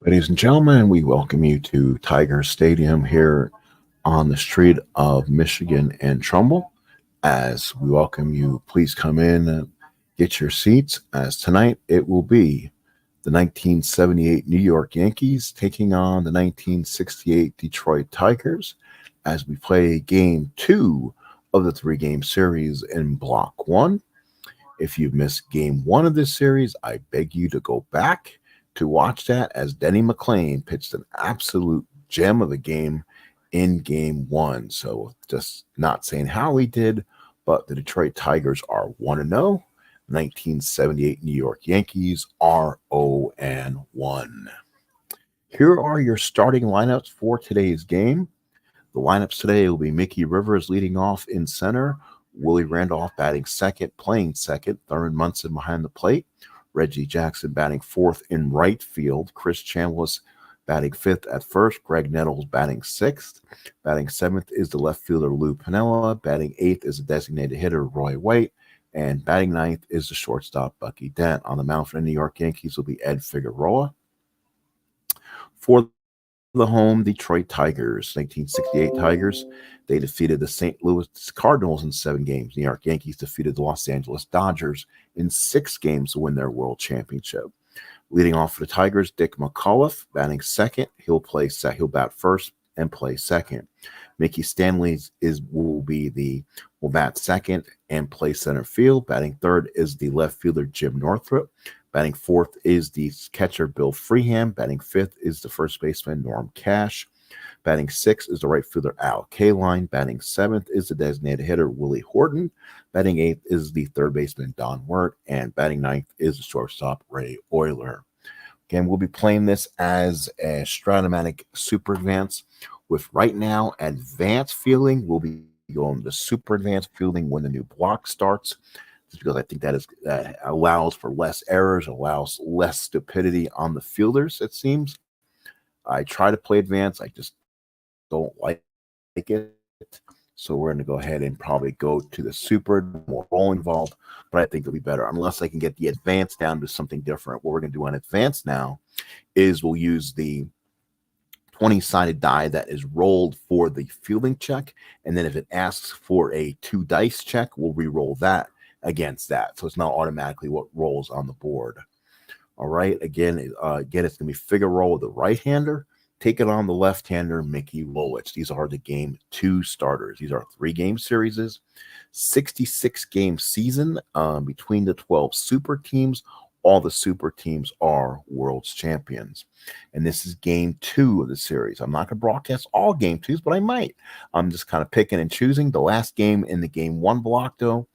Ladies and gentlemen, we welcome you to Tiger Stadium here on the street of Michigan and Trumbull. As we welcome you, please come in and get your seats, as tonight it will be the 1978 New York Yankees taking on the 1968 Detroit Tigers as we play game two of the three-game series in Block 1. If you've missed game one of this series, I beg you to go back to watch that, as Denny McLain pitched an absolute gem of a game in game one. So just not saying how he did, but the Detroit Tigers are 1-0. 1978 New York Yankees are 0-1. Here are your starting lineups for today's game. The lineups today will be Mickey Rivers leading off in center, Willie Randolph batting second, playing second, Thurman Munson behind the plate, Reggie Jackson batting fourth in right field, Chris Chambliss batting fifth at first, Greg Nettles batting sixth. Batting seventh is the left fielder Lou Piniella. Batting eighth is the designated hitter Roy White. And batting ninth is the shortstop Bucky Dent. On the mound for the New York Yankees will be Ed Figueroa. For the home Detroit Tigers, 1968 Tigers, they defeated the St. Louis Cardinals in 7 games. New York Yankees defeated the Los Angeles Dodgers in 6 games to win their world championship. Leading off for the Tigers, Dick McAuliffe batting second. He'll bat first and play second. Mickey Stanley will bat second and play center field. Batting third is the left fielder Jim Northrup. Batting fourth is the catcher Bill Freeham. Batting fifth is the first baseman Norm Cash. Batting sixth is the right fielder Al Kaline. Batting seventh is the designated hitter Willie Horton. Batting eighth is the third baseman Don Wirt. And batting ninth is the shortstop Ray Euler. Again, we'll be playing this as a Strat Super Advanced with right now advanced fielding. We'll be going to super advanced fielding when the new block starts, just because I think that allows for less errors, allows less stupidity on the fielders, it seems. I try to play advanced. I just don't like it. So we're going to go ahead and probably go to the super, more role involved, but I think it'll be better unless I can get the advanced down to something different. What we're going to do on advanced now is we'll use the 20-sided die that is rolled for the fielding check, and then if it asks for a 2 dice check, we'll re-roll that against that. So it's not automatically what rolls on the board. All right, again, it's going to be Figueroa, the right-hander. Take it on the left-hander, Mickey Lolich. These are the game 2 starters. These are 3-game series, 66-game season between the 12 super teams. All the super teams are world's champions. And this is game 2 of the series. I'm not going to broadcast all game 2s, but I might. I'm just kind of picking and choosing. The last game in the game 1 block, though,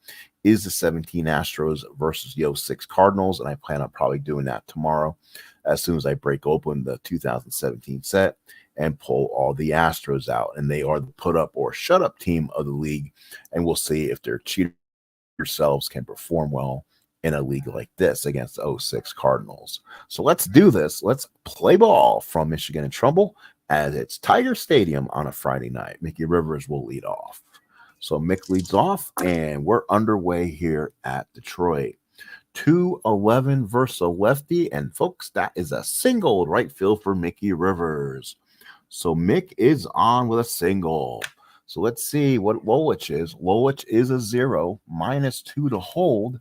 is the 17 Astros versus the 06 Cardinals, and I plan on probably doing that tomorrow as soon as I break open the 2017 set and pull all the Astros out. And they are the put-up or shut-up team of the league, and we'll see if their cheater selves can perform well in a league like this against the 06 Cardinals. So let's do this. Let's play ball from Michigan and Trumbull as it's Tiger Stadium on a Friday night. Mickey Rivers will lead off. So Mick leads off, and we're underway here at Detroit. 2-11 versus a lefty, and folks, that is a single right field for Mickey Rivers. So Mick is on with a single. So let's see what Lolich is. Lolich is a 0, -2 to hold,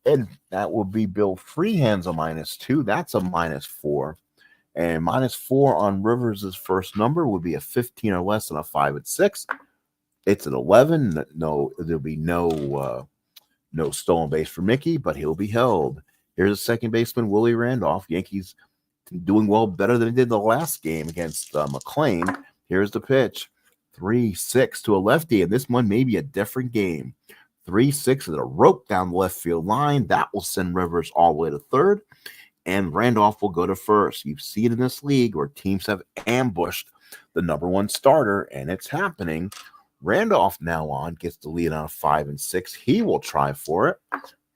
and that will be Bill Freehand's a -2. That's a -4. And -4 on Rivers' first number would be a 15 or less than a 5 at 6. It's an 11. No, there'll be no stolen base for Mickey, but he'll be held. Here's a second baseman, Willie Randolph. Yankees doing well, better than they did the last game against McLain. Here's the pitch. 3-6 to a lefty, and this one may be a different game. 3-6 with a rope down the left field line. That will send Rivers all the way to third, and Randolph will go to first. You've seen in this league where teams have ambushed the number 1 starter, and it's happening. Randolph now on gets the lead on a 5 and 6. He will try for it,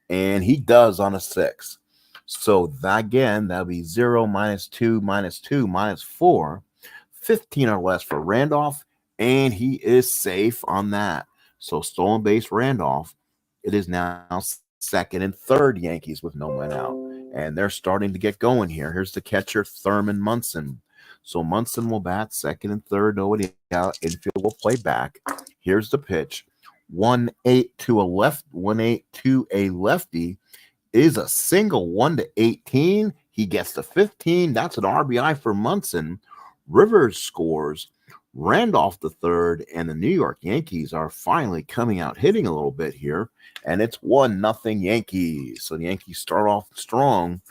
and he does on a 6. So that, again, that'll be 0, -2, -2, -4, 15 or less for Randolph, and he is safe on that. So stolen base Randolph. It is now second and third Yankees with no men out. And they're starting to get going here. Here's the catcher, Thurman Munson. So Munson will bat second and third, nobody out. Infield will play back. Here's the pitch. 1-8 to a left, 1-8 to a lefty is a single 1-18. He gets to 15. That's an RBI for Munson. Rivers scores. Randolph the third, and the New York Yankees are finally coming out hitting a little bit here, and it's 1-0 Yankees. So the Yankees start off strong.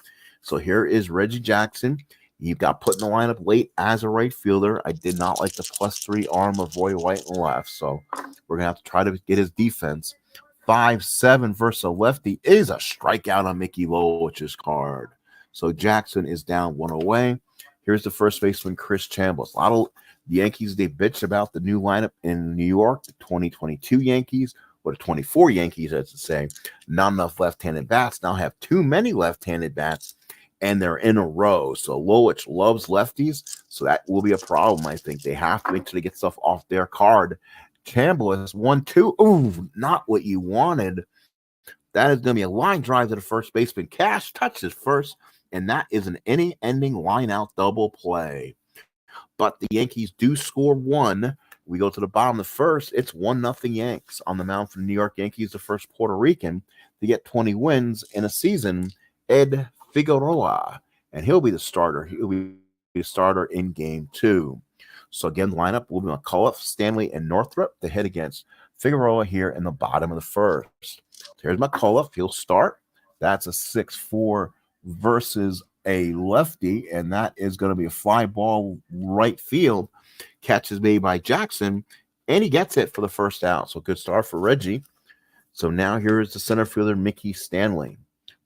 So here is Reggie Jackson. He got put in the lineup late as a right fielder. I did not like the +3 arm of Roy White in left, so we're going to have to try to get his defense. 5-7 versus a lefty is a strikeout on Mickey Lolich's card. So Jackson is down 1 away. Here's the first baseman, Chris Chambliss. A lot of the Yankees, they bitch about the new lineup in New York, the 2022 Yankees, or the 24 Yankees, as to say. Not enough left-handed bats. Now have too many left-handed bats, and they're in a row. So Lolich loves lefties, so that will be a problem, I think. They have to make sure they get stuff off their card. Chambliss, 1-2. Ooh, not what you wanted. That is going to be a line drive to the first baseman. Cash touches first, and that is an inning-ending line-out double play. But the Yankees do score one. We go to the bottom of the first. It's 1-0 Yanks on the mound for the New York Yankees, the first Puerto Rican to get 20 wins in a season, Ed Figueroa. And he'll be the starter. He'll be the starter in game 2. So again, the lineup will be McCullough, Stanley, and Northrup to hit against Figueroa here in the bottom of the first. So here's McCullough. He'll start. That's a 6-4 versus a lefty, and that is going to be a fly ball right field. Catch is made by Jackson, and he gets it for the first out. So good start for Reggie. So now here's the center fielder, Mickey Stanley.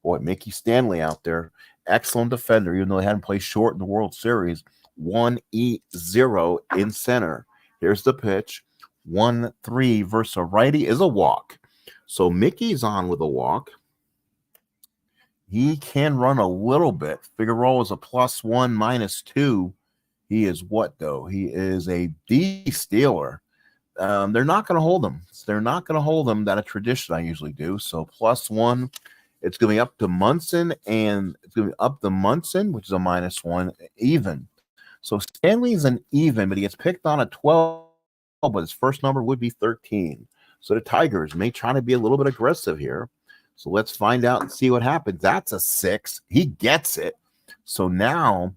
Boy, Mickey Stanley out there. Excellent defender, even though they hadn't played short in the World Series. 1-0 in center. Here's the pitch. 1-3 versus a righty is a walk. So Mickey's on with a walk. He can run a little bit. Figueroa is a +1, -2. He is what, though? He is a D-stealer. They're not going to hold him. They're not going to hold him. That's a tradition I usually do. So +1. It's going to be up to Munson, and it's going to be up to Munson, which is a -1, even. So Stanley's an even, but he gets picked on at 12, but his first number would be 13. So the Tigers may try to be a little bit aggressive here. So let's find out and see what happens. That's a 6. He gets it. So now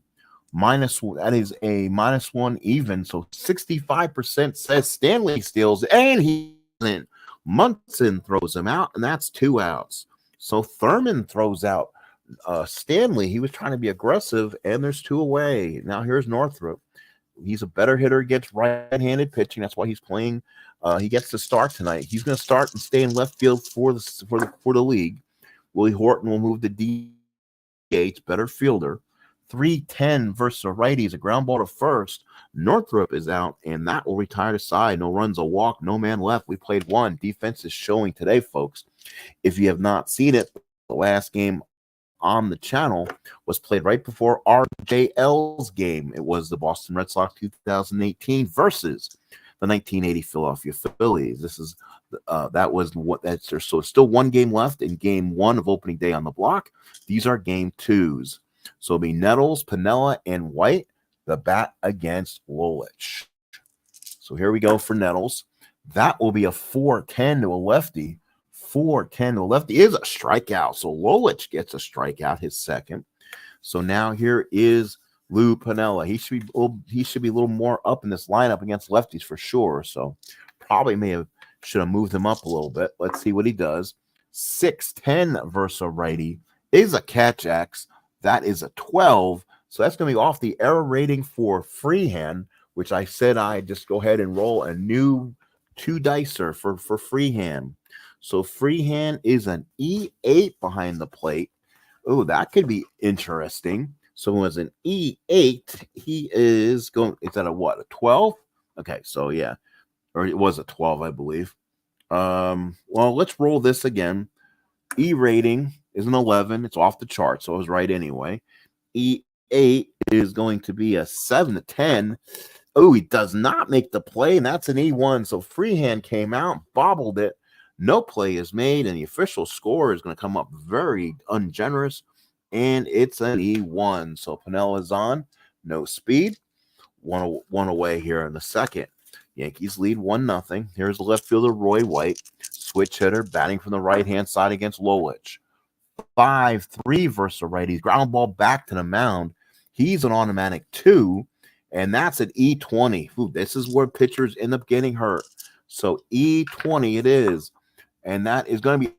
that is a -1 even. So 65% says Stanley steals, and he doesn't. Munson throws him out, and that's 2 outs. So Thurman throws out Stanley. He was trying to be aggressive, and there's 2 away. Now here's Northrup. He's a better hitter against right-handed pitching. That's why he's playing. He gets to start tonight. He's going to start and stay in left field for the league. Willie Horton will move to DH, better fielder. 3-10 versus a righty is a ground ball to first. Northrup is out, and that will retire to side. No runs, a walk, no man left. We played 1. Defense is showing today, folks. If you have not seen it, the last game on the channel was played right before RJL's game. It was the Boston Red Sox 2018 versus the 1980 Philadelphia Phillies. This is that was what that's there. So still 1 game left in game 1 of opening day on the block. These are game 2s. So it'll be Nettles, Piniella, and White, the bat against Lolich. So here we go for Nettles. That will be a 4-10 to a lefty. 4-10 to a lefty is a strikeout. So Lolich gets a strikeout, his second. So now here is Lou Piniella. He should be a little more up in this lineup against lefties for sure. So probably should have moved him up a little bit. Let's see what he does. 6-10 versus a righty is a catch X. That is a 12. So that's going to be off the error rating for freehand, which I said I just go ahead and roll a new 2-dicer for freehand. So freehand is an E8 behind the plate. Oh, that could be interesting. So it was an E8. He is going, is that a what? A 12? Okay, so yeah. Or it was a 12, I believe. Well, let's roll this again. E rating is an 11. It's off the chart, so I was right anyway. E8 is going to be a 7-10. Oh, he does not make the play, and that's an E1. So freehand came out, bobbled it. No play is made, and the official score is going to come up very ungenerous. and it's an E1. So Pinella's on, no speed. One away here in the second. Yankees lead 1-0. Here's the left fielder, Roy White, switch hitter, batting from the right-hand side against Lolich. 5-3 versus the righties. Ground ball back to the mound. He's an automatic 2, and that's an E20. Ooh, this is where pitchers end up getting hurt. So E20 it is, and that is going to be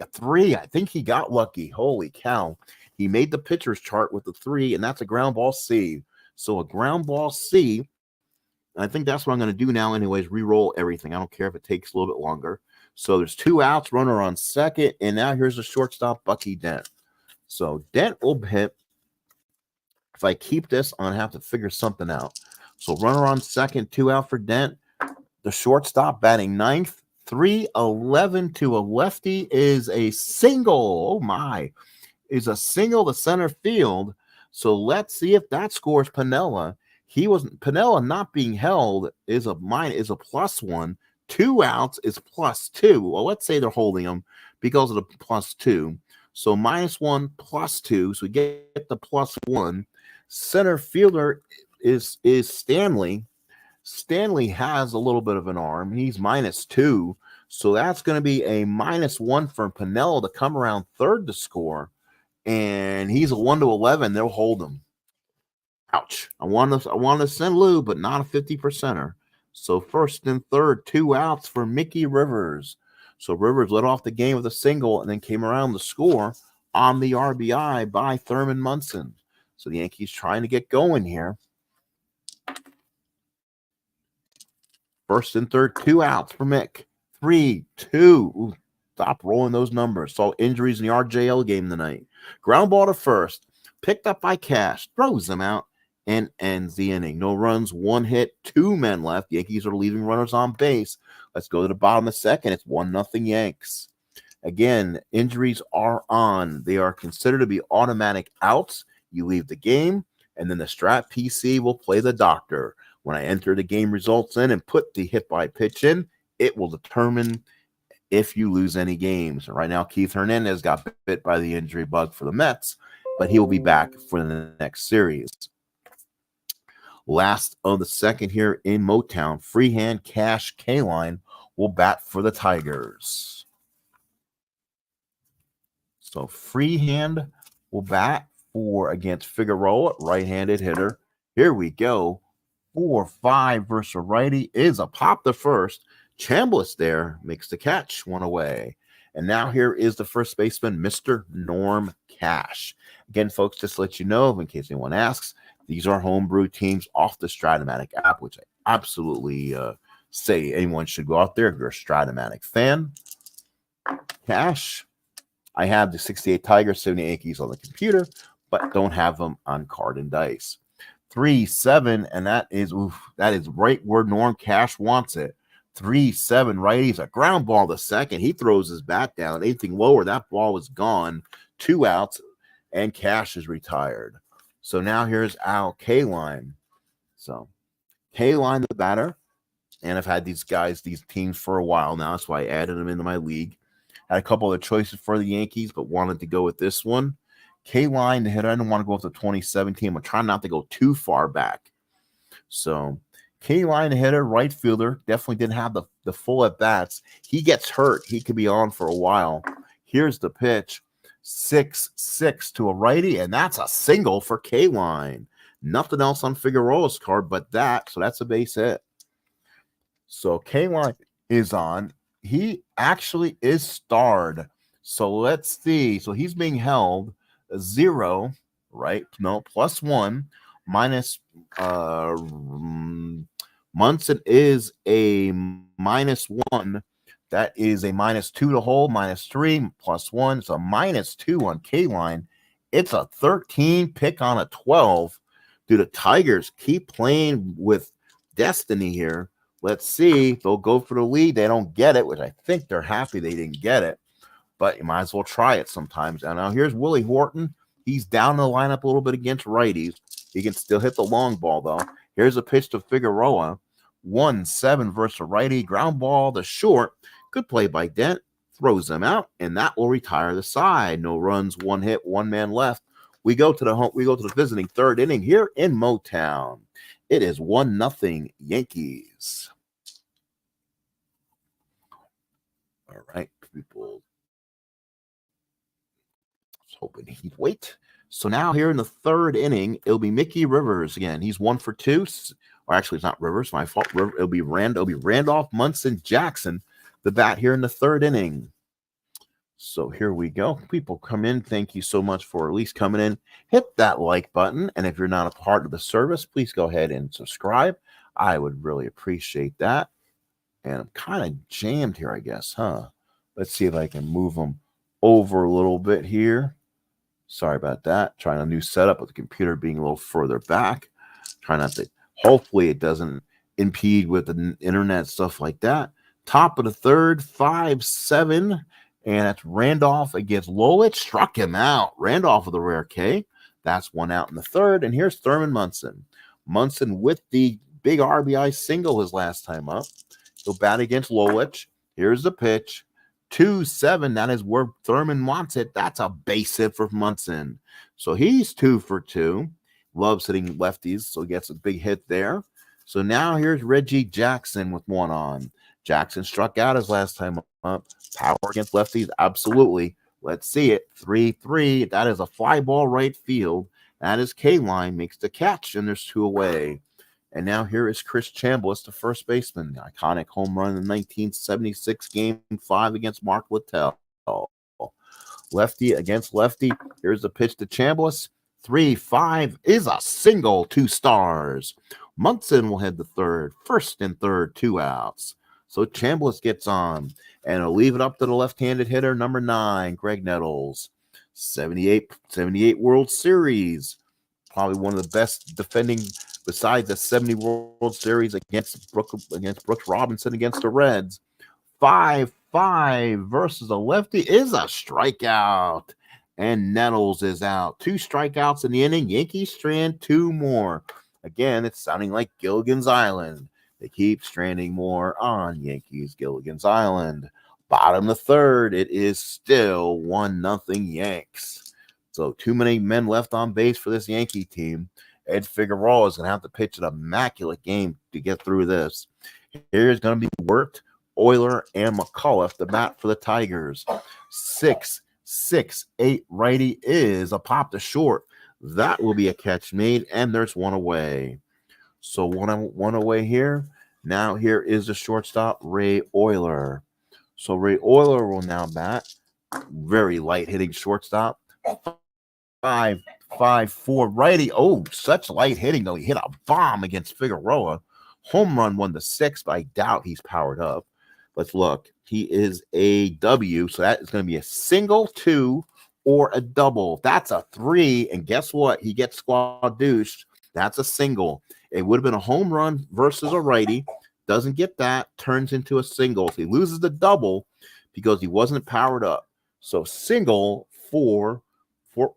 a 3. I think he got lucky. Holy cow. He made the pitcher's chart with the 3, and that's a ground ball C. So a ground ball C. I think that's what I'm going to do now anyways, re-roll everything. I don't care if it takes a little bit longer. So there's 2 outs, runner on second, and now here's the shortstop, Bucky Dent. So Dent will hit. If I keep this, I'm going to have to figure something out. So runner on second, 2 out for Dent. The shortstop batting ninth, 3-11 to a lefty is a single. Oh, my. Is a single to center field. So let's see if that scores Pinella. Pinella not being held is a +1. 2 outs is +2. Well, let's say they're holding him because of the +2. So -1 +2. So we get the +1. Center fielder is Stanley. Stanley has a little bit of an arm. He's -2. So that's going to be a -1 for Pinella to come around third to score. And he's a 1-11. They'll hold him. Ouch. I want to send Lou, but not a 50%er. So first and third, 2 outs for Mickey Rivers. So Rivers led off the game with a single and then came around to score on the RBI by Thurman Munson. So the Yankees trying to get going here. First and third, 2 outs for Mick. 3-2. Ooh, stop rolling those numbers. Saw injuries in the RJL game tonight. Ground ball to first. Picked up by Cash. Throws them out and ends the inning. No runs, 1 hit, 2 men left. Yankees are leaving runners on base. Let's go to the bottom of the second. It's 1-0 Yanks. Again, injuries are on. They are considered to be automatic outs. You leave the game, and then the Strat PC will play the doctor. When I enter the game results in and put the hit by pitch in, it will determine if you lose any games. Right now, Keith Hernandez got bit by the injury bug for the Mets, but he will be back for the next series. Last of the second here in Motown, Freehand Cash K-Line will bat for the Tigers. So Freehand will bat against Figueroa, right-handed hitter. Here we go. 4-5 versus a righty is a pop to first. Chambliss there makes the catch, 1 away. And now here is the first baseman, Mr. Norm Cash. Again, folks, just to let you know, in case anyone asks, these are homebrew teams off the Stratomatic app, which I absolutely say anyone should go out there if you're a Stratomatic fan. Cash. I have the 68 Tigers, 70 Yankees on the computer, but don't have them on card and dice. 3-7, and that is right where Norm Cash wants it. 3-7 righties, a ground ball to second. He throws his bat down. Anything lower, that ball is gone. 2 outs, and Cash is retired. So now here's Al K-Line. So K-Line, the batter, and I've had these teams for a while now. That's why I added them into my league. Had a couple of choices for the Yankees, but wanted to go with this one. K-Line, the hitter. I didn't want to go up to 2017. I'm trying not to go too far back. So K-Line, the hitter, right fielder, definitely didn't have the full at-bats. He gets hurt. He could be on for a while. Here's the pitch. 6-6 to a righty, and that's a single for K-Line. Nothing else on Figueroa's card but that, so that's a base hit. So K-Line is on. He actually is starred. So let's see. So he's being held 0, right? No, +1 minus Munson is a -1. That is a -2 to hold, -3 +1. So -2 on K-Line. It's a 13 pick on a 12. Do the Tigers keep playing with destiny here? Let's see. They'll go for the lead. They don't get it, which I think they're happy they didn't get it. But you might as well try it sometimes. And now here's Willie Horton. He's down the lineup a little bit against righties. He can still hit the long ball, though. Here's a pitch to Figueroa. 1-7 versus a righty. Ground ball to short. Good play by Dent. Throws them out, and that will retire the side. No runs, 1 hit, 1 man left. We go to the visiting third inning here in Motown. It is 1-0 Yankees. All right, people. Hoping he'd wait. So now here in the third inning, it'll be Mickey Rivers again. He's 1 for 2. Or actually, it's not Rivers. My fault. It'll be Randolph Munson Jackson, the bat here in the third inning. So here we go. People come in. Thank you so much for at least coming in. Hit that like button. And if you're not a part of the service, please go ahead and subscribe. I would really appreciate that. And I'm kind of jammed here, I guess, huh? Let's see if I can move them over a little bit here. Sorry about that. Trying a new setup with the computer being a little further back. Try not to, hopefully it doesn't impede with the internet, stuff like that. Top of the third, 5-7. And that's Randolph against Lolich. Struck him out. Randolph with a rare K. That's 1 out in the third. And here's Thurman Munson. Munson with the big RBI single his last time up. He'll bat against Lolich. Here's the pitch. 2-7. That is where Thurman wants it. That's a base hit for Munson. So he's 2 for 2. Loves hitting lefties, so he gets a big hit there. So now here's Reggie Jackson with 1 on. Jackson struck out his last time up. Power against lefties, absolutely. Let's see it. 3-3. That is a fly ball right field. That is K-Line. Makes the catch, and there's 2 away. And now here is Chris Chambliss, the first baseman. The iconic home run in the 1976 Game 5 against Mark Littell. Lefty against lefty. Here's the pitch to Chambliss. 3-5 is a single, 2 stars. Munson will head the third. First and third, 2 outs. So Chambliss gets on, and he'll leave it up to the left-handed hitter, number 9, Greg Nettles. 78 World Series. Probably one of the best defending besides the 70 World Series against Brooks Robinson against the Reds. 5-5 versus a lefty is a strikeout. And Nettles is out. 2 strikeouts in the inning. Yankees strand 2 more. Again, it's sounding like Gilligan's Island. They keep stranding more on Yankees Gilligan's Island. Bottom of the third, it is still 1-0 Yanks. So too many men left on base for this Yankee team. Ed Figueroa is going to have to pitch an immaculate game to get through this. Here's going to be Wirt, Euler, and McCullough, the bat for the Tigers. 6-8 righty is a pop to short. That will be a catch made, and there's 1 away. So one away here. Now here is the shortstop, Ray Euler. So Ray Euler will now bat. Very light hitting shortstop. 5-4 righty. Oh, such light hitting, though. He hit a bomb against Figueroa. Home run 1-6, but I doubt he's powered up. Let's look. He is a W, so that is going to be a single, 2, or a double. That's a 3, and guess what? He gets squad-douched. That's a single. It would have been a home run versus a righty. Doesn't get that. Turns into a single. So he loses the double because he wasn't powered up. So single for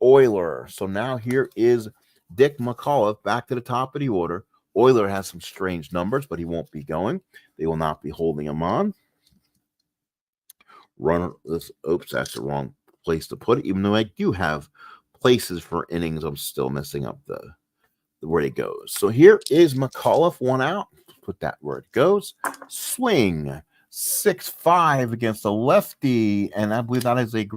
Euler. So now here is Dick McCullough back to the top of the order. Euler has some strange numbers, but he won't be going. They will not be holding him on. Oops, that's the wrong place to put it. Even though I do have places for innings, I'm still messing up where it goes. So here is McCullough, 1 out. Put that where it goes. Swing. 6-5 against a lefty, and I believe that is a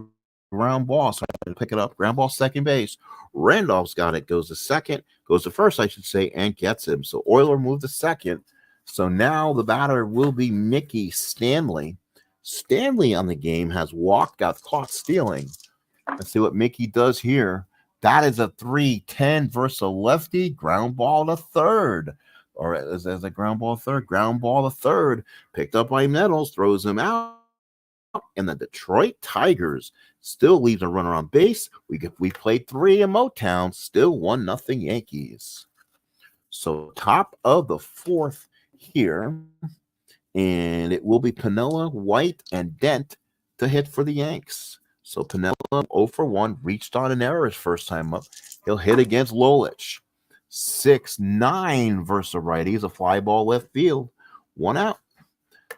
ground ball. So I had to pick it up. Ground ball, second base. Randolph's got it. Goes to second. Goes to first, I should say, and gets him. So Euler moved to second. So now the batter will be Mickey Stanley. Stanley on the game has walked, got caught stealing. Let's see what Mickey does here. That is a 3-10 versus a lefty. Ground ball to third. Or as a ground ball third. Ground ball to third. Picked up by Nettles. Throws him out. And the Detroit Tigers still leaves a runner on base. We played 3 in Motown. Still 1-0 Yankees. So top of the fourth here. And it will be Piniella, White, and Dent to hit for the Yanks. So Piniella, 0 for 1, reached on an error his first time up. He'll hit against Lolich. 6-9 versus a righty is a fly ball left field. 1 out.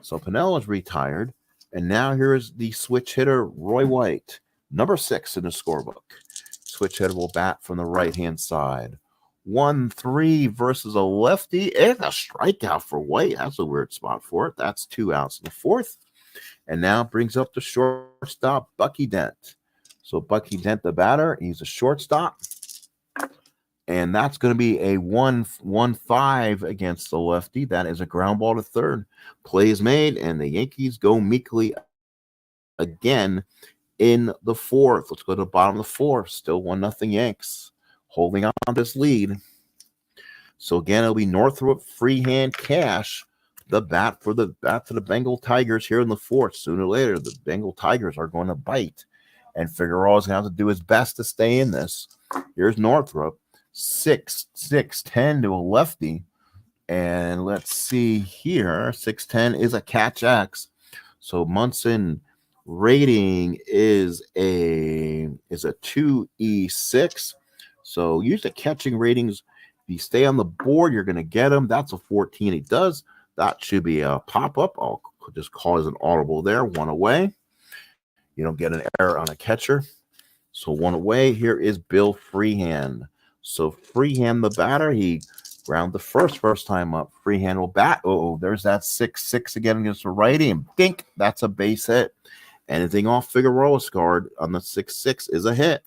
So Piniella's retired. And now here is the switch hitter, Roy White, number 6 in the scorebook. switch hitter will bat from the right-hand side. 1-3 versus a lefty and a strikeout for White. That's a weird spot for it. That's 2 outs in the 4th. And now brings up the shortstop, Bucky Dent. So Bucky Dent, the batter, he's a shortstop. And that's going to be a 1-5 against the lefty. That is a ground ball to third. Play is made, and the Yankees go meekly again in the 4th. Let's go to the bottom of the 4th. Still 1-0 Yanks. Holding on this lead. So again, it'll be Northrop, Freehand, Cash, the bat for the Bengal Tigers here in the 4th. Sooner or later, the Bengal Tigers are going to bite. And Figueroa is going to have to do his best to stay in this. Here's Northrop. 6'10" to a lefty. And let's see here. 6'10" is a catch X. So Munson rating is a 2E6. So use the catching ratings. If you stay on the board, you're going to get him. That's a 14. He does. That should be a pop-up. I'll just call as an audible there. 1 away. You don't get an error on a catcher. So 1 away. Here is Bill Freehand. So Freehand, the batter, he ground the first time up. Freehand will bat. Oh, there's that 6-6 again against the righty. And dink, that's a base hit. Anything off Figueroa's card on the 6-6 is a hit.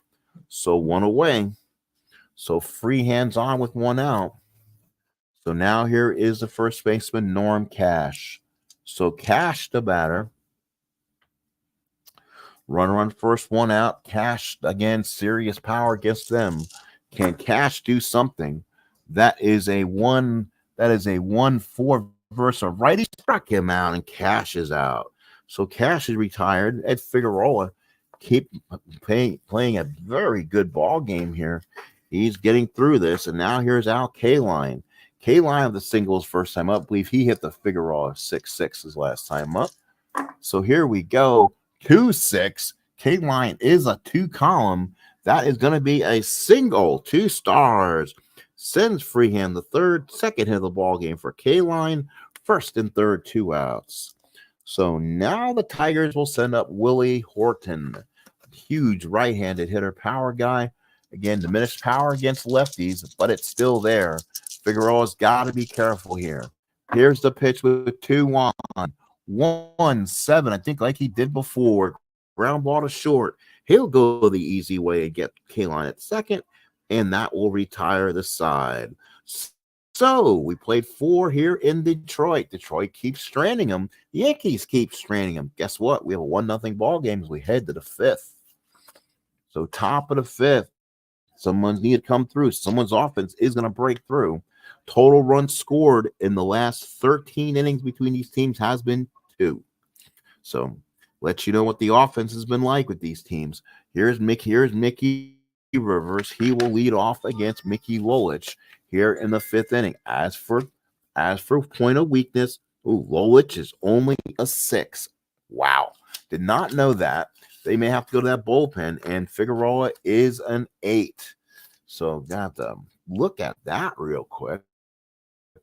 So 1 away. So Freehand's on with 1 out. So now here is the first baseman, Norm Cash. So Cash, the batter. Runner on first, 1 out. Cash, again, serious power against them. Can Cash do something? That is a 1-4 versus a righty. Struck him out, and Cash is out. So Cash is retired. Ed Figueroa keep playing a very good ball game here. He's getting through this, and now here's Al Kaline. Kaline of the singles first time up. I believe he hit the Figueroa 6-6 his last time up. So here we go. 2-6. Kaline is a 2-column. That is going to be a single. 2 stars. Sends Freehand the second hit of the ball game for Kaline. First and third, 2 outs. So now the Tigers will send up Willie Horton. Huge right-handed hitter, power guy. Again, diminished power against lefties, but it's still there. Figueroa's got to be careful here. Here's the pitch with 2-1. 1-7, I think like he did before. Ground ball to short. He'll go the easy way and get Kaline at second, and that will retire the side. So we played 4 here in Detroit. Detroit keeps stranding them. The Yankees keep stranding them. Guess what? We have a 1-0 ball game as we head to the 5th. So top of the 5th. Someone's need to come through. Someone's offense is going to break through. Total runs scored in the last 13 innings between these teams has been 2. So let you know what the offense has been like with these teams. Here's Mickey Rivers. He will lead off against Mickey Lolich here in the 5th inning. As for point of weakness, Lolich is only a 6. Wow. Did not know that. They may have to go to that bullpen, and Figueroa is an 8. So got to look at that real quick.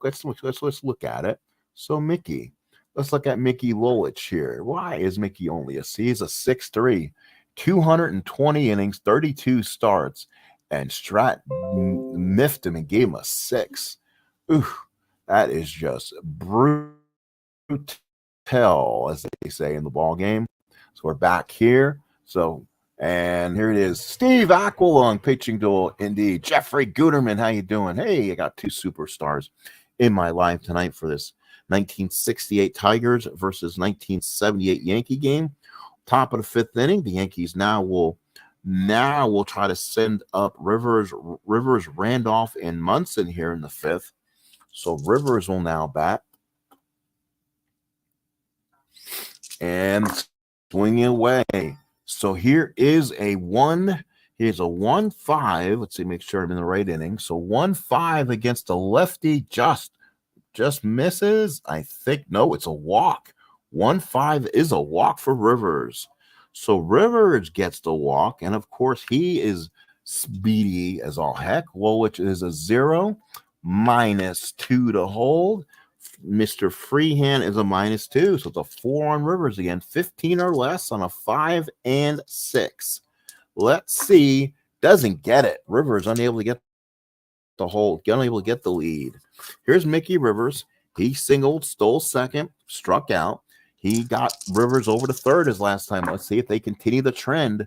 Let's look at it. So Mickey, let's look at Mickey Lolich here. Why is Mickey only a C? He's a 6'3", 220 innings, 32 starts, and Strat miffed him and gave him a 6. Ooh, that is just brutal, as they say in the ball game. So we're back here. And here it is. Steve Aquilong pitching duel indeed. Jeffrey Guterman, how you doing? Hey, I got 2 superstars in my live tonight for this 1968 Tigers versus 1978 Yankee game. Top of the 5th inning. The Yankees now will try to send up Rivers, Randolph, and Munson here in the 5th. So Rivers will now bat. And swinging away. So here is a 1-5. Let's see, make sure I'm in the right inning. So 1-5 against a lefty just misses. I think, no, it's a walk. 1-5 is a walk for Rivers. So Rivers gets the walk, and of course he is speedy as all heck. Lolich is a 0, -2 to hold. Mr. Freehand is a -2, so it's a 4 on Rivers again. 15 or less on a 5 and 6. Let's see. Doesn't get it. Rivers unable to get unable to get the lead. Here's Mickey Rivers. He singled, stole second, struck out. He got Rivers over to third his last time. Let's see if they continue the trend.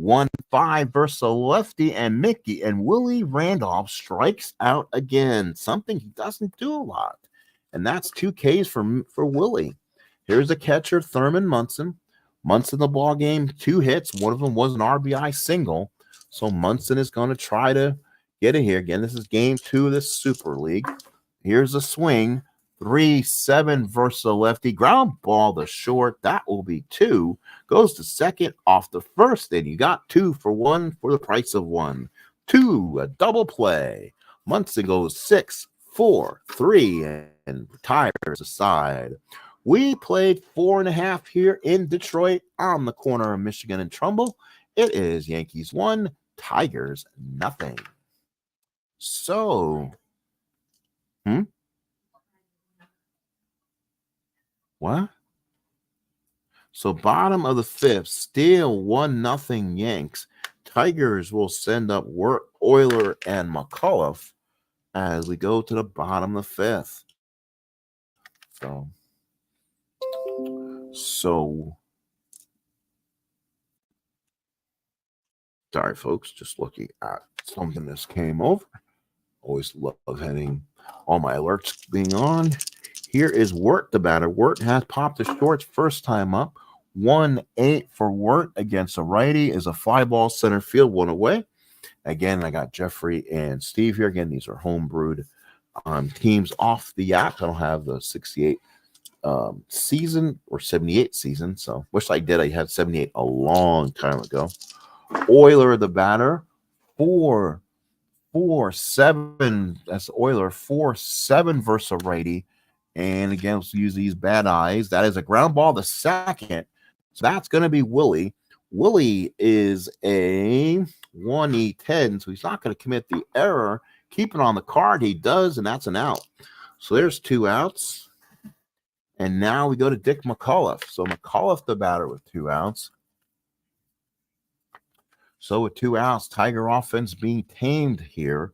1-5 versus a lefty, and Mickey and Willie Randolph strikes out again. Something he doesn't do a lot. And that's 2 Ks for Willie. Here's the catcher, Thurman Munson. Munson, the ball game, 2 hits. One of them was an RBI single. So Munson is going to try to get it here. Again, this is game 2 of the Super League. Here's a swing. 3-7 versus a lefty. Ground ball to short. That will be 2. Goes to second off the first. And you got 2 for 1 for the price of 1. 2, a double play. Munson goes 6-4-3 and retires aside. We played 4.5 here in Detroit on the corner of Michigan and Trumbull. It is Yankees 1, Tigers nothing. So, what? So bottom of the 5th, still 1-0 Yanks. Tigers will send up Euler and McCullough as we go to the bottom of the 5th. So sorry, folks, just looking at something that came over. Always love having all my alerts being on. Here is Wirt, the batter. Wirt has popped the shorts first time up. 1-8 for Wirt against a righty is a fly ball center field, 1 away. Again, I got Jeffrey and Steve here. Again, these are home brewed teams off the app. I don't have the 68 season or 78 season, so wish I did. I had 78 a long time ago. Euler, the batter, 4-7. That's Euler, 4-7 versus a righty. And again, let's use these bad eyes. That is a ground ball to second. So that's going to be Willie. Willie is a 1E10, so he's not going to commit the error. Keep it on the card. He does, and that's an out. So there's 2 outs. And now we go to Dick McCullough. So McCullough, the batter, with 2 outs. So with 2 outs, Tiger offense being tamed here.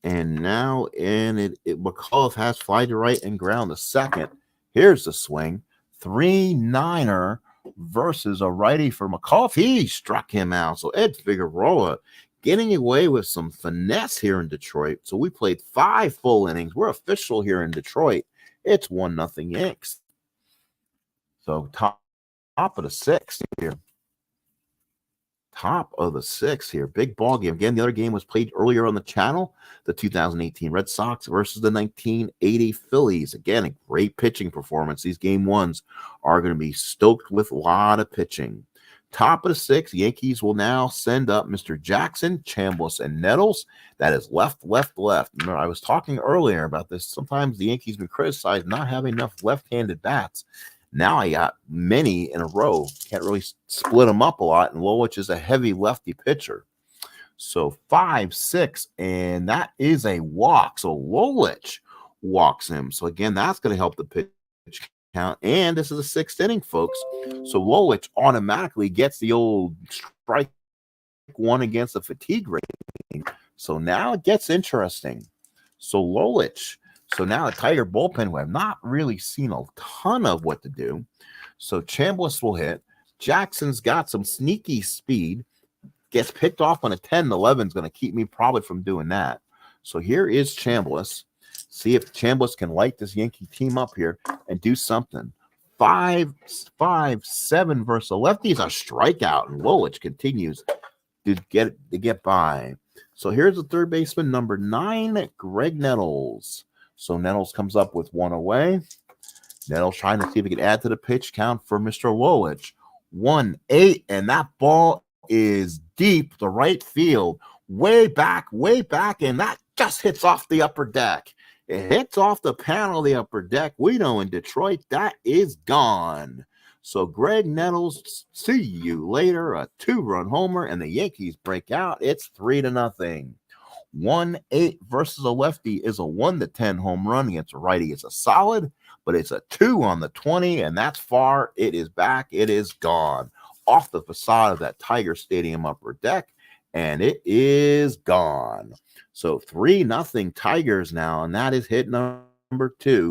And now McCullough has fly to right and ground to second. Here's the swing. 3-9er versus a righty for McCullough. He struck him out. So Ed Figueroa getting away with some finesse here in Detroit. So we played 5 full innings. We're official here in Detroit. It's 1-0 Yanks. So top of the 6th here. Top of the 6th here. Big ball game. Again, the other game was played earlier on the channel. The 2018 Red Sox versus the 1980 Phillies. Again, a great pitching performance. These game 1s are going to be stoked with a lot of pitching. Top of the 6th, Yankees will now send up Mr. Jackson, Chambliss, and Nettles. That is left. Remember, I was talking earlier about this. Sometimes the Yankees have been criticized not having enough left-handed bats. Now I got many in a row. Can't really split them up a lot. And Lolich is a heavy lefty pitcher. So 5-6, and that is a walk. So Lolich walks him. So again, that's going to help the pitch count. And this is the 6th inning, folks. So Lolich automatically gets the old strike 1 against the fatigue rating. So now it gets interesting. So Lolich. So now the Tiger bullpen, who have not really seen a ton of what to do. So Chambliss will hit. Jackson's got some sneaky speed. Gets picked off on a 10-11 is going to keep me probably from doing that. So here is Chambliss. See if Chambliss can light this Yankee team up here and do something. 5-7 versus a lefty is a strikeout, and Lolich continues to get by. So here's the third baseman, number 9, Greg Nettles. So Nettles comes up with 1 away. Nettles trying to see if he can add to the pitch count for Mr. Lolich. 1-8, and that ball is deep to right field, way back, and that just hits off the upper deck. It hits off the panel of the upper deck. We know in Detroit that is gone. So Greg Nettles, see you later. A 2-run homer, and the Yankees break out. It's 3-0. 1-8 versus a lefty is a 1-10 home run against a righty. It's a solid, but it's a 2 on the 20, and that's far. It is back. It is gone off the facade of that Tiger Stadium upper deck, and it is gone. So 3-0 Tigers now, and that is hit number 2.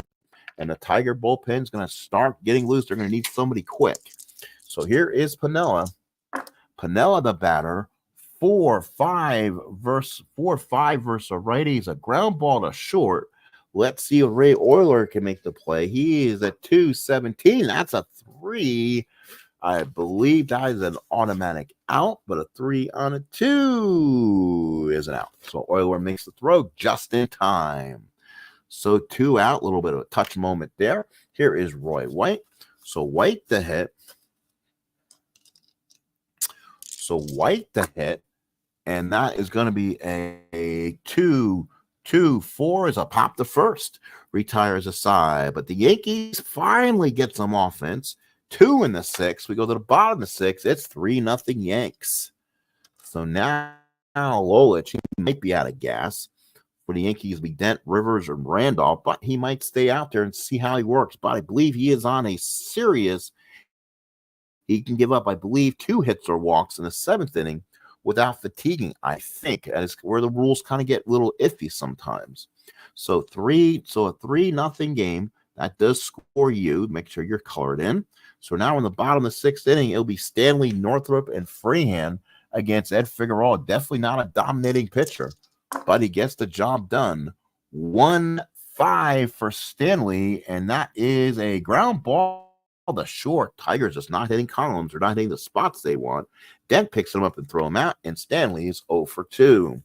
And the Tiger bullpen's going to start getting loose. They're going to need somebody quick. So here is Piniella. Piniella, the batter, 4-5 versus a righty. He's a ground ball to short. Let's see if Ray Euler can make the play. He is at 217. That's a 3. I believe that is an automatic out, but a 3 on a 2 is an out. So Euler makes the throw just in time. So 2 out, a little bit of a touch moment there. Here is Roy White. So White the hit. And that is going to be a 2-4 is a pop to first. Retires a side. But the Yankees finally get some offense. 2 in the 6th. We go to the bottom of the 6th. It's 3-0 Yanks. So now Lolich, he might be out of gas. For the Yankees, be Dent, Rivers, or Randolph, but he might stay out there and see how he works. But I believe he is on a serious. He can give up, I believe, 2 hits or walks in the 7th inning without fatiguing. I think that is where the rules kind of get a little iffy sometimes. So a 3-0 game that does score you. Make sure you're colored in. So now in the bottom of the 6th inning, it'll be Stanley, Northrup, and Freehan against Ed Figueroa. Definitely not a dominating pitcher, but he gets the job done. 1-5 for Stanley, and that is a ground ball to short. Tigers just not hitting columns. They're not hitting the spots they want. Dent picks him up and throw him out, and Stanley is 0 for 2.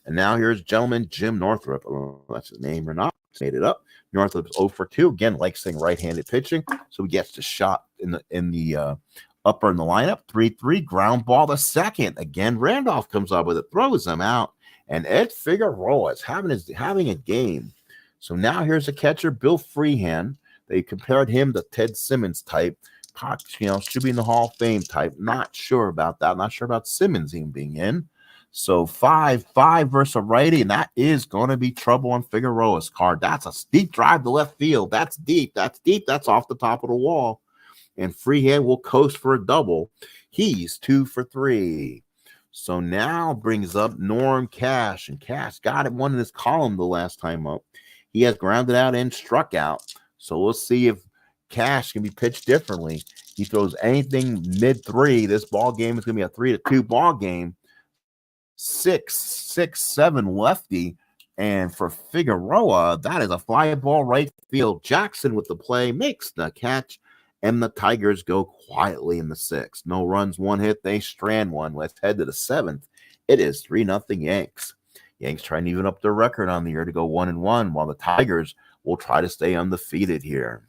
And now here's gentleman Jim Northrup. I don't know if that's his name or not. He's made it up. Northrup's 0 for 2. Again, likes saying right-handed pitching, so he gets the shot in the upper in the lineup. 3-3, ground ball to second. Again, Randolph comes up with it, throws him out. And Ed Figueroa is having a game. So now here's the catcher, Bill Freehan. They compared him to Ted Simmons type. Should be in the Hall of Fame type. Not sure about that. Not sure about Simmons even being in. So 5-5 versus a righty, and that is going to be trouble on Figueroa's card. That's a steep drive to left field. That's deep. That's off the top of the wall. And Freehan will coast for a double. He's 2 for 3. So now brings up Norm Cash, and Cash got it one in his column the last time up. He has grounded out and struck out. So we'll see if Cash can be pitched differently. He throws anything mid-3. This ball game is going to be a 3-2 ball game. 6-7 lefty. And for Figueroa, that is a fly ball right field. Jackson with the play makes the catch. And the Tigers go quietly in the 6th. No runs, 1 hit. They strand 1. Let's head to the 7th. It is 3-0 Yanks. Yanks trying to even up their record on the year to go 1-1, while the Tigers will try to stay undefeated here.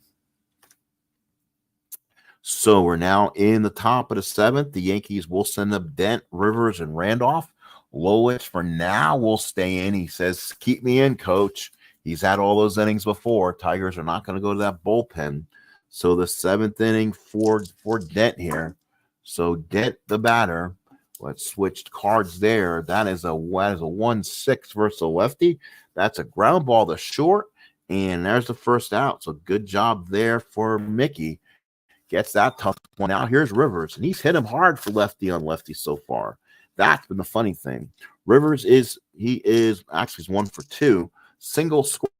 So we're now in the top of the 7th. The Yankees will send up Dent, Rivers, and Randolph. Lolich for now will stay in. He says, keep me in, coach. He's had all those innings before. Tigers are not going to go to that bullpen. So the 7th inning for Dent here. So Dent, the batter. Let's switch cards there. That is a 1-6 versus a lefty. That's a ground ball to short. And there's the first out. So good job there for Mickey. Gets that tough one out. Here's Rivers. And he's hit him hard for lefty on lefty so far. That's been the funny thing. Rivers is 1 for 2. Single scored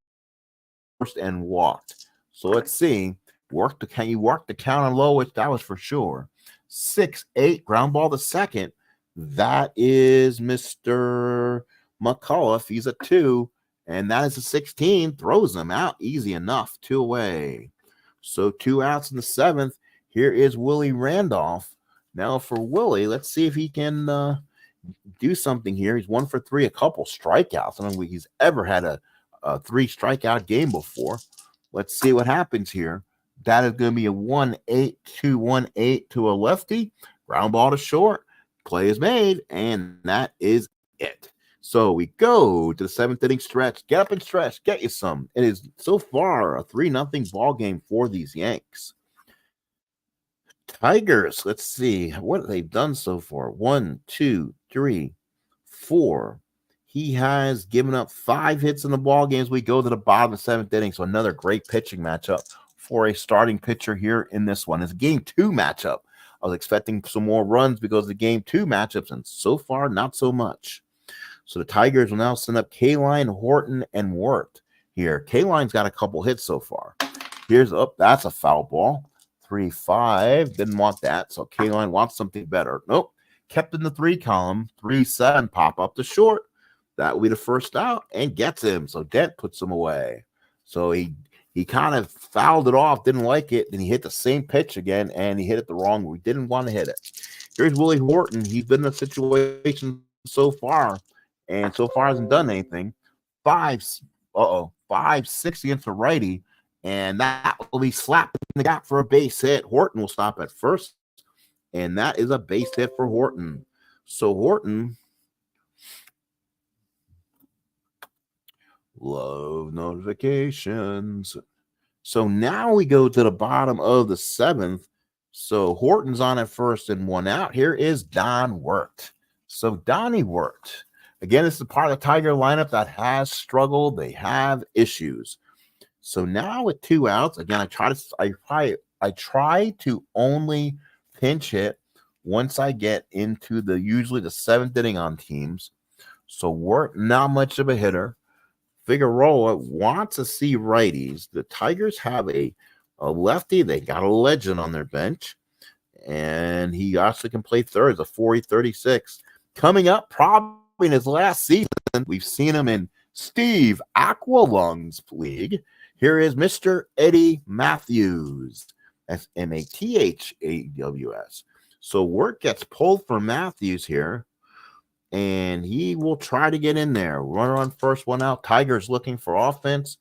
and walked. So let's see. He worked the count on Lolich, that was for sure. 6-8, ground ball to second. That is Mr. McCullough. He's a 2, and that is a 16. Throws him out easy enough. 2 away. So 2 outs in the 7th. Here is Willie Randolph. Now for Willie, let's see if he can do something here. He's 1 for 3, a couple strikeouts. I don't think he's ever had a 3 strikeout game before. Let's see what happens here. That is going to be a 1-8 to a lefty. Ground ball to short. Play is made, and that is it. So we go to the 7th inning stretch. Get up and stretch. Get you some. It is so far a 3-0 ball game for these Yanks. Tigers, let's see what they've done so far. 1, 2, 3, 4. He has given up 5 hits in the ball games. We go to the bottom of the 7th inning. So another great pitching matchup for a starting pitcher here in this one. It's a game 2 matchup. I was expecting some more runs because of the game 2 matchups, and so far, not so much. So the Tigers will now send up Kaline, Horton, and Wirt here. Kaline's got a couple hits so far. Here's up. That's a foul ball. 3-5. Didn't want that. So Kaline wants something better. Nope. Kept in the 3 column. 3-7. Pop up to short. That will be the first out and gets him. So Dent puts him away. So he kind of fouled it off. Didn't like it. Then he hit the same pitch again, and he hit it the wrong way. Didn't want to hit it. Here's Willie Horton. He's been in a situation so far, and so far hasn't done anything. 5-6 against a righty, and that will be slapped in the gap for a base hit. Horton will stop at first, and that is a base hit for Horton. So Horton, love notifications. So now we go to the bottom of the 7th. So Horton's on at first and 1 out. Here is Don Wirt. So Donnie Wirt. Again, it's the part of the Tiger lineup that has struggled. They have issues. So now with 2 outs, again, I try to only pinch hit once I get into usually the 7th inning on teams. So Wirt, not much of a hitter. Figueroa wants to see righties. The Tigers have a lefty. They got a legend on their bench, and he also can play third. It's a 40-36. Coming up, probably in his last season, we've seen him in Steve Aqualung's league. Here is Mr. Eddie Matthews. That's Mathaws. So Wirt gets pulled for Matthews here, and he will try to get in there. Runner on first, 1 out. Tigers looking for offense,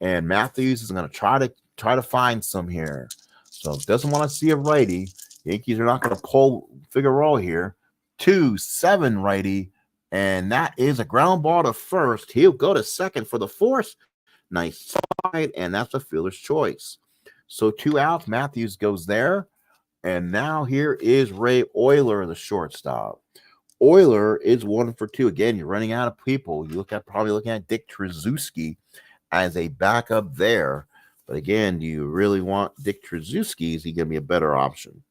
and Matthews is going to try to find some here. So doesn't want to see a righty. Yankees are not going to pull Figueroa here. 2-7 righty, and that is a ground ball to first. He'll go to second for the force. Nice side, and that's a fielder's choice. So 2 outs. Matthews goes there, and now here is Ray Euler, the shortstop. Euler is 1 for 2. Again, you're running out of people. You probably looking at Dick Tracewski as a backup there. But again, do you really want Dick Tracewski? Is he going to be a better option?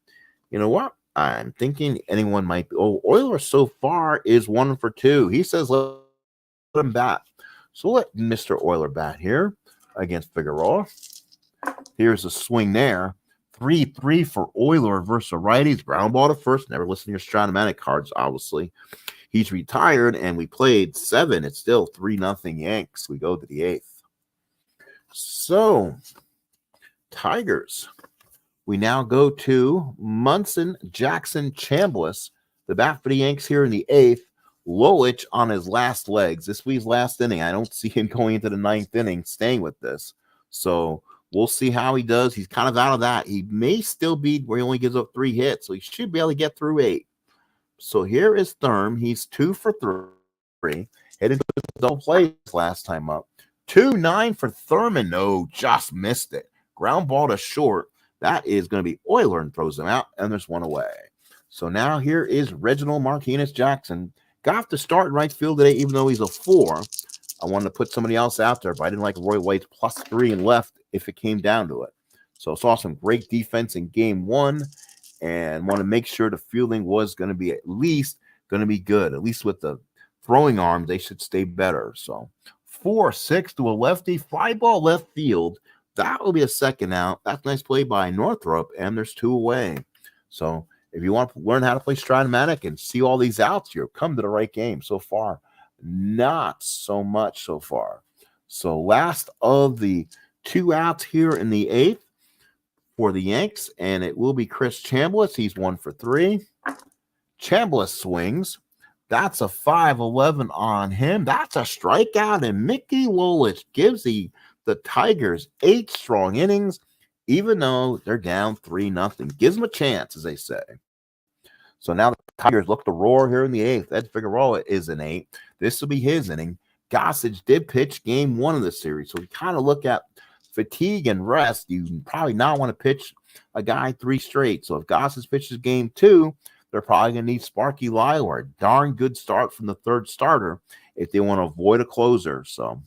You know what? I'm thinking anyone might be. Oh, Euler so far is 1 for 2. He says let him bat. So let Mr. Euler bat here against Figueroa. Here's a swing there. 3-3 for Euler versus righties. Ground ball to first. Never listen to your Strat cards, obviously. He's retired, and we played 7. It's still 3-0 Yanks. We go to the 8th. So, Tigers. We now go to Munson, Jackson, Chambliss. The bat for the Yanks here in the 8th. Lolich on his last legs. This week's last inning. I don't see him going into the 9th inning, staying with this. So, we'll see how he does. He's kind of out of that. He may still be where he only gives up 3 hits, so he should be able to get through 8. So here is Thurm. He's 2 for 3. Headed to his double plays last time up. 2-9 for Thurman. No, just missed it. Ground ball to short. That is going to be Euler, and throws him out, and there's 1 away. So now here is Reginald Martinez Jackson. Got to start in right field today, even though he's a 4. I wanted to put somebody else out there, but I didn't like Roy White's +3 and left if it came down to it. So saw some great defense in game 1, and want to make sure the fielding was going to be at least going to be good. At least with the throwing arm, they should stay better. So 4-6 to a lefty, fly ball left field. That will be a second out. That's a nice play by Northrop, and there's 2 away. So if you want to learn how to play Strat and see all these outs, you've come to the right game so far. Not so much so far. So last of the 2 outs here in the 8th for the Yanks, and it will be Chris Chambliss. He's 1 for 3. Chambliss swings. That's a 5-11 on him. That's a strikeout, and Mickey Lolich gives the Tigers 8 strong innings, even though they're down 3-0. Gives them a chance, as they say. So now the Tigers look to roar here in the 8th. Ed Figueroa is an 8. This will be his inning. Gossage did pitch game 1 of the series. So we kind of look at fatigue and rest. You probably not want to pitch a guy 3 straight. So if Gossage pitches game 2, they're probably going to need Sparky Lyle or a darn good start from the 3rd starter if they want to avoid a closer. So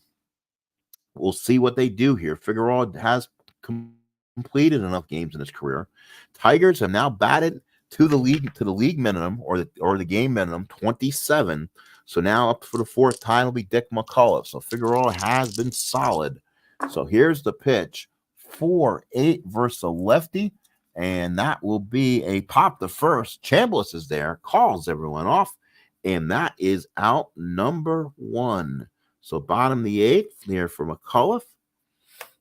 we'll see what they do here. Figueroa has completed enough games in his career. Tigers have now batted to the league minimum or the game minimum, 27. So now up for the fourth time will be Dick McCullough. So Figueroa has been solid. So here's the pitch. 4-8 versus a lefty. And that will be a pop the first. Chambliss is there, calls everyone off. And that is out number 1. So bottom of the 8th here for McCullough.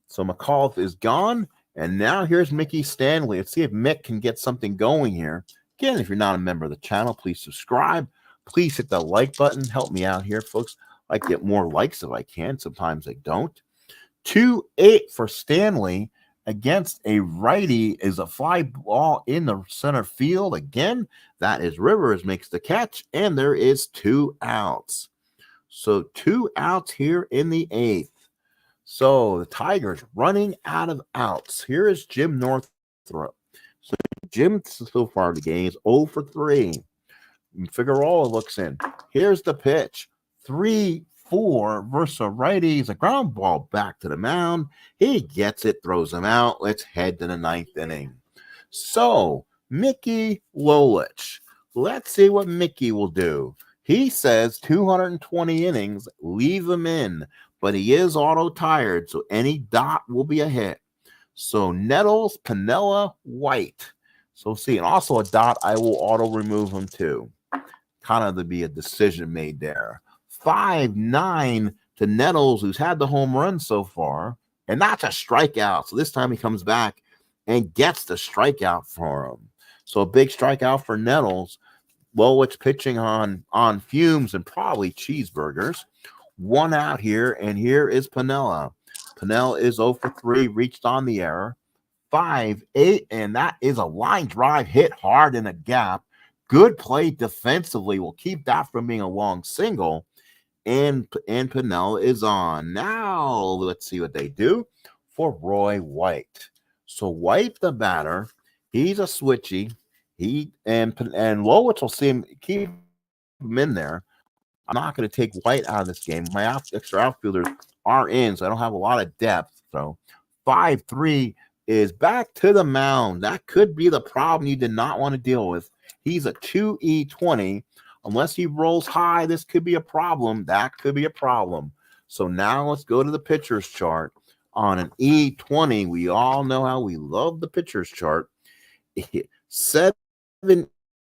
So McCullough is gone. And now here's Mickey Stanley. Let's see if Mick can get something going here. Again, if you're not a member of the channel, please subscribe. Please hit the like button. Help me out here, folks. I get more likes if I can. Sometimes I don't. 2-8 for Stanley against a righty is a fly ball in the center field. Again, that is Rivers makes the catch, and there is 2 outs. So 2 outs here in the 8th. So the Tigers running out of outs. Here is Jim Northrup. So Jim so far in the game is 0 for 3. Figueroa looks in. Here's the pitch. 3-4 versus a righty. It's a ground ball back to the mound. He gets it, throws him out. Let's head to the 9th inning. So Mickey Lolich. Let's see what Mickey will do. He says 220 innings, leave him in. But he is auto-tired, so any dot will be a hit. So Nettles, Piniella, White. So see, and also a dot, I will auto-remove him too. Kind of to be a decision made there. 5-9 to Nettles, who's had the home run so far. And that's a strikeout. So this time he comes back and gets the strikeout for him. So a big strikeout for Nettles. Lolich pitching on fumes and probably cheeseburgers. 1 out here, and here is Piniella. Piniella is 0 for 3, reached on the error. 5-8, and that is a line drive hit hard in a gap. Good play defensively will keep that from being a long single, and Piniella is on. Now, let's see what they do for Roy White. So White, the batter, he's a switchy. And Lolich will see him, keep him in there. I'm not going to take White out of this game. My extra outfielders are in, so I don't have a lot of depth. So 5-3 is back to the mound. That could be the problem you did not want to deal with. He's a 2E20. Unless he rolls high, this could be a problem. That could be a problem. So now let's go to the pitcher's chart. On an E20, we all know how we love the pitcher's chart. 7,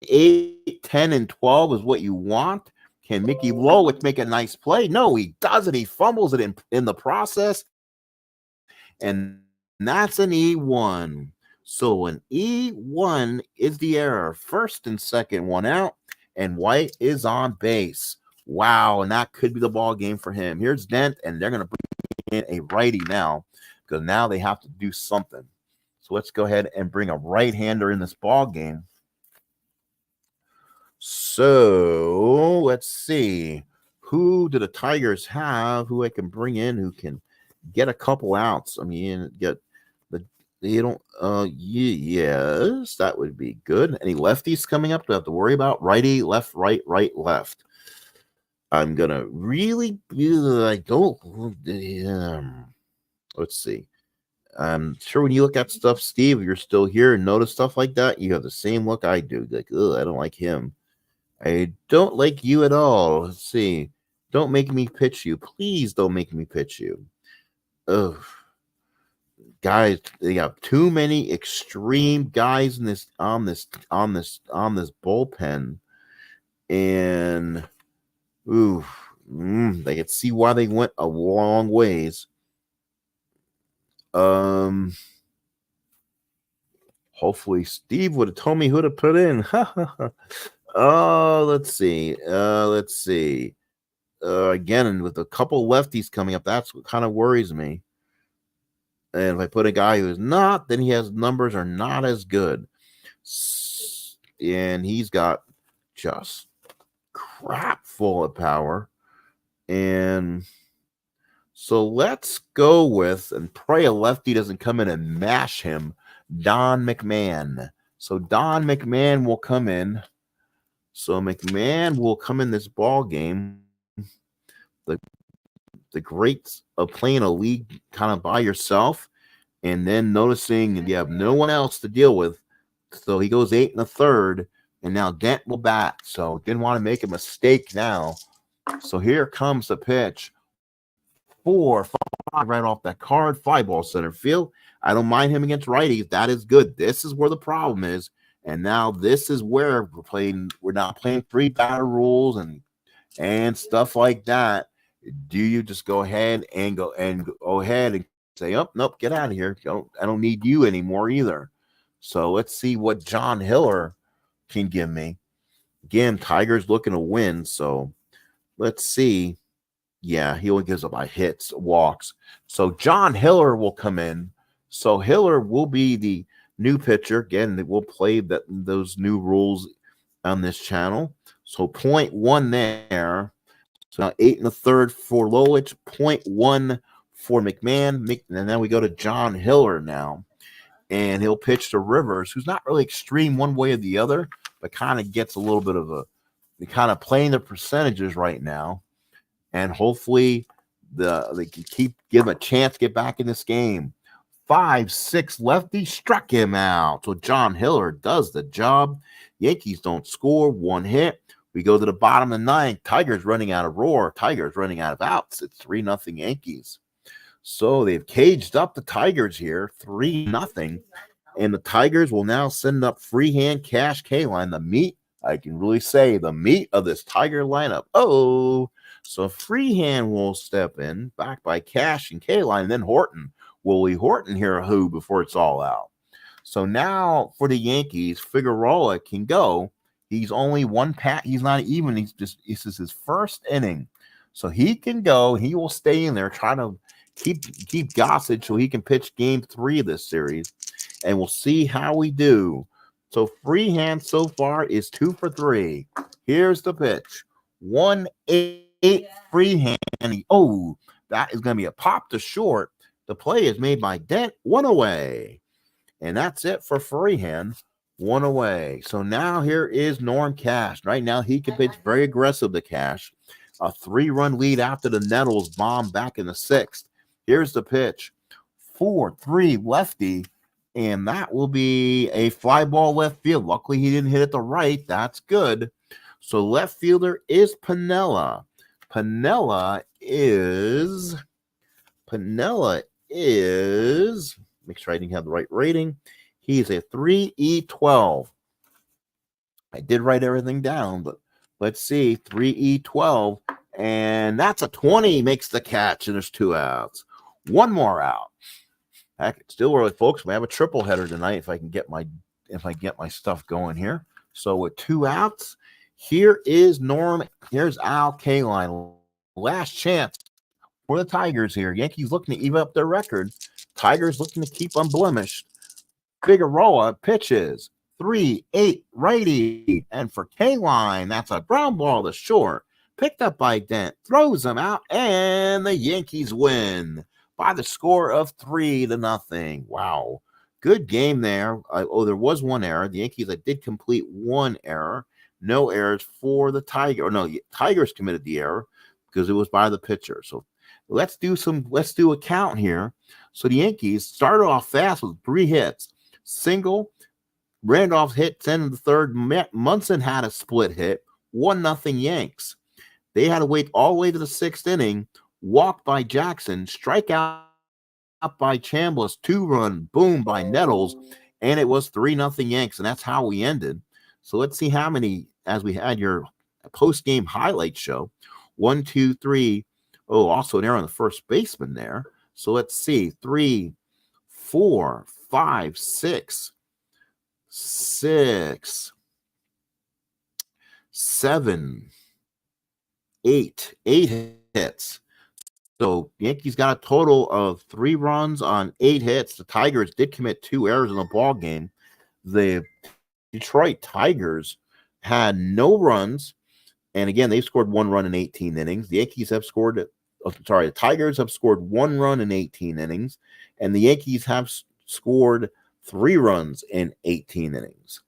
8, 10, and 12 is what you want. Can Mickey Lolich make a nice play? No, he doesn't. He fumbles it in the process. And that's an E1. So an E1 is the error. First and second, 1 out. And White is on base. Wow, and that could be the ball game for him. Here's Dent, and they're going to bring in a righty now because now they have to do something. So let's go ahead and bring a right-hander in this ball game. So let's see. Who do the Tigers have who I can bring in who can get a couple outs? I mean, get the they don't yes, that would be good. Any lefties coming up to have to worry about? Righty, left, right, left. I'm gonna really I don't let's see. I'm sure when you look at stuff, Steve, if you're still here and notice stuff like that, you have the same look I do. Like, ugh, I don't like him. I don't like you at all. Let's see. Don't make me pitch you. Please don't make me pitch you. Ugh. Guys, they got too many extreme guys in this on this bullpen. And they could see why they went a long ways. Hopefully Steve would have told me who to put in. Oh, let's see. Again, with a couple lefties coming up, that's what kind of worries me. And if I put a guy who is not, then his numbers are not as good. And he's got just crap full of power. And so let's go with, and pray a lefty doesn't come in and mash him, Don McMahon. So Don McMahon will come in. So McMahon will come in this ball game. The greats of playing a league kind of by yourself and then noticing you have no one else to deal with. So he goes 8 1/3, and now Dent will bat. So didn't want to make a mistake now. So here comes the pitch. 4, 5 right off that card. Fly ball center field. I don't mind him against righties. That is good. This is where the problem is. And now this is where we're not playing 3-batter rules and stuff like that. Do you just go ahead and go ahead and say, oh, nope, get out of here. I don't need you anymore either. So let's see what John Hiller can give me. Again, Tigers looking to win. So let's see. Yeah, he only gives up by hits, walks. So John Hiller will come in. So Hiller will be the new pitcher. Again, we'll play those new rules on this channel. So 0.1 there. So now 8 1/3 for Lolich, 0.1 for McMahon. And then we go to John Hiller now. And he'll pitch to Rivers, who's not really extreme one way or the other, but kind of gets a little bit of kind of playing the percentages right now. And hopefully they can give him a chance to get back in this game. 5-6 lefty struck him out. So John Hiller does the job. Yankees don't score. 1 hit. We go to the bottom of the 9th. Tigers running out of roar. Tigers running out of outs. It's 3-0 Yankees. So they've caged up the Tigers here. 3-0. And the Tigers will now send up Freehand, Cash, K-line. The meat, I can really say, the meat of this Tiger lineup. Oh, so Freehand will step in, backed by Cash and K-line, and then Horton. Will we Horton here who before it's all out? So now for the Yankees, Figueroa can go. He's only one pat. He's not even. This is his first inning. So he can go. He will stay in there, trying to keep Gossage so he can pitch game 3 of this series. And we'll see how we do. So Freehand so far is 2 for 3. Here's the pitch. 1-8 Freehand. Oh, that is going to be a pop to short. The play is made by Dent. 1 away. And that's it for Freehand. 1 away. So now here is Norm Cash. Right now he can pitch very aggressive to Cash. A 3-run lead after the Nettles bomb back in the 6th. Here's the pitch. 4-3 lefty. And that will be a fly ball left field. Luckily, he didn't hit it the right. That's good. So left fielder is Piniella. Piniella is, make sure I didn't have the right rating. He's a 3E12. I did write everything down, but let's see. 3E12. And that's a 20. Makes the catch, and there's 2 outs. 1 more out. Heck, it's still early, folks. We have a triple header tonight if I get my stuff going here. So with 2 outs, here is Norm. Here's Al K-line. Last chance for the Tigers here. Yankees looking to even up their record. Tigers looking to keep unblemished. Figueroa pitches. 3-8 righty. And for K-line, that's a ground ball to short. Picked up by Dent. Throws him out. And the Yankees win by the score of 3-0. Wow. Good game there. There was 1 error. The Yankees did complete 1 error. No errors for the Tigers. No, Tigers committed the error because it was by the pitcher. So let's do a count here. So the Yankees started off fast with 3 hits. Single, Randolph hit 10 in the 3rd. Munson had a split hit. 1-0 Yanks. They had to wait all the way to the 6th inning. Walk by Jackson, strikeout by Chambliss, 2-run boom by Nettles, and it was 3-0 Yanks, and that's how we ended. So let's see how many, as we had your post-game highlight show. 1, 2, 3. Oh, also an error on the first baseman there. So let's see. 3, 4, 5, 6, 7, 8. 8 hits. So Yankees got a total of 3 runs on 8 hits. The Tigers did commit 2 errors in the ball game. The Detroit Tigers had no runs, and again, they've scored 1 run in 18 innings. The Yankees have scored. The Tigers have scored 1 run in 18 innings, and the Yankees have scored 3 runs in 18 innings.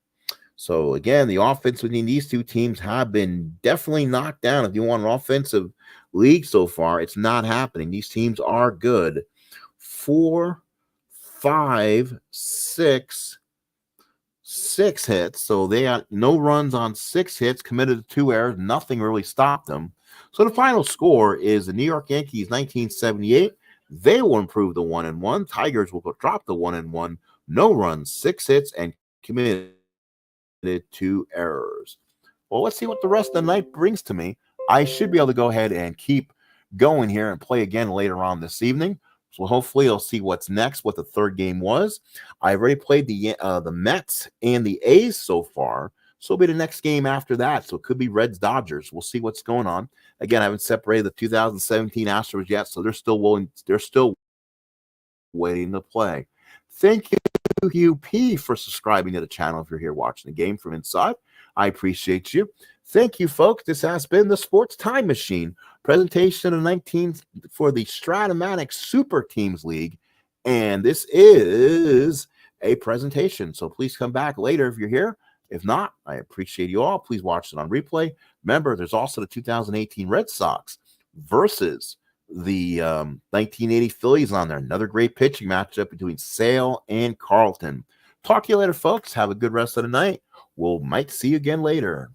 So again, the offense between these 2 teams have been definitely knocked down. If you want an offensive league so far, it's not happening. These teams are good. 4, 5, 6, 6 hits. So they had no runs on 6 hits, committed to 2 errors. Nothing really stopped them. So the final score is the New York Yankees 1978. They will improve to 1-1. Tigers will drop to 1-1. No runs, 6 hits, and committed 2 errors. Well, let's see what the rest of the night brings to me. I should be able to go ahead and keep going here and play again later on this evening. So hopefully I'll see what's next, what the third game was. I've already played the Mets and the A's so far. So it'll be the next game after that. So it could be Reds Dodgers. We'll see what's going on. Again, I haven't separated the 2017 Astros yet, so they're still waiting to play. Thank you, Hugh P, for subscribing to the channel if you're here watching the game from inside. I appreciate you. Thank you, folks. This has been the Sports Time Machine presentation of 19th for the Strat Matic Super Teams League. And this is a presentation. So please come back later if you're here. If not, I appreciate you all. Please watch it on replay. Remember, there's also the 2018 Red Sox versus the 1980 Phillies on there. Another great pitching matchup between Sale and Carlton. Talk to you later, folks. Have a good rest of the night. Might see you again later.